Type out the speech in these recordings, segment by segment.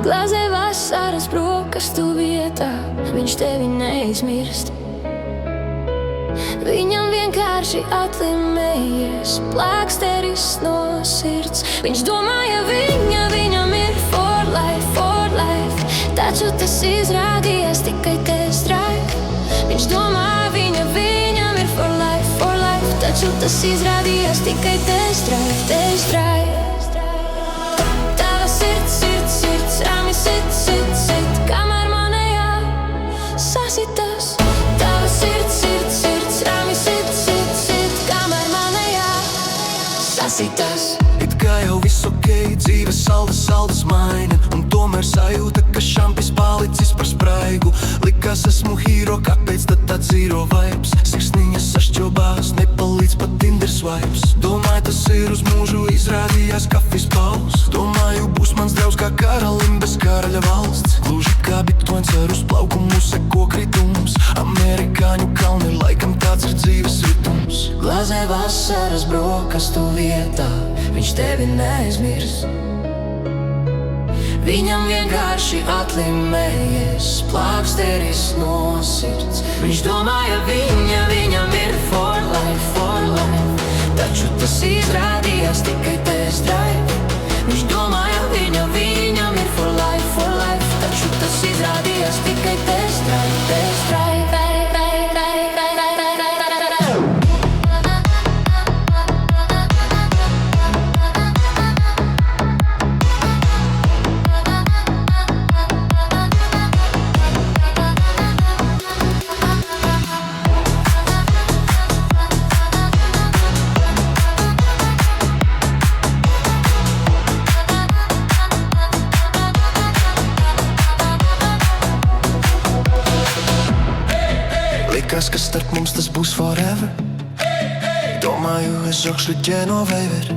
Glāzē vasaras brokastu vietā, viņš tevi neizmirst. Viņam vienkārši atlimējies plāksteris no sirds. Viņš domāja, viņam ir for life, taču tas izrādījās tikai test drive. Viņš domāja, viņam ir for life, taču tas izrādījās tikai test drive. Tava sirds, rami sit, kamēr manējā sasitas. Tava sirds, rami sit, kamēr manējā sasitas. It kā jau viss ok, dzīve saldas maina, un tomēr sajūta, ka šampis palicis par spraigu. Likās esmu hīro, kāpēc tad tāds zero vibes? Sirsniņas sašķobās, nepalīdz pat Tinder swipes. Domāju, tas ir uz mūžu, izrādījās kafijas paus. Domāju, būs mans draus kā karalim bez karaļa valsts. Gluži kā bitoņs ar uz plaukumu seko kritums. Amerikāņu kalni, laikam tāds ir dzīves ritums. Glāzē vasaras brokastu vietā, viņš tevi neaizmirs. Viņam vienkārši atlimējies plāksteris no sirds. Viņš domāja, viņam ir for life, taču tas izrādījās tikai test drive. Viņš domāja, viņam ir for life, taču tas izrādījās tikai test drive. Likās, ka starp mums tas būs forever. Domāju, es žokšu ģeno veiver.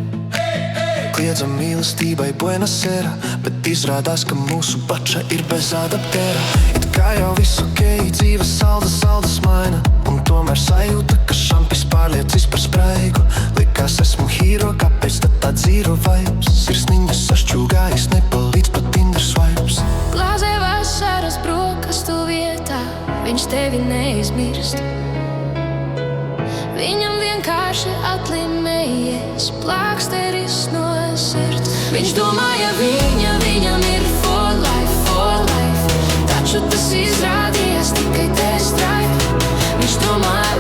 Kliedzam mīlestībai Buenos Aires, bet izrādās, ka mūsu bača ir bez adaptēra. It kā jau viss ok, dzīve saldas maina, un tomēr sajūta, ka šampis pārliecis par spraigu. Likās, esmu hīro, kāpēc tad tāds zero vibes? Sirsniņas sašķūgājas, nepalīdz pat Tinder swipes. Glāzē vasaras brokastu vietā, viņš tevi neizmirst. Viņam vienkārši atlimējies plāksteris no sirds. Viņš domāja, viņam ir for life, taču tas izrādījās tikai test drive. Viņš domāja,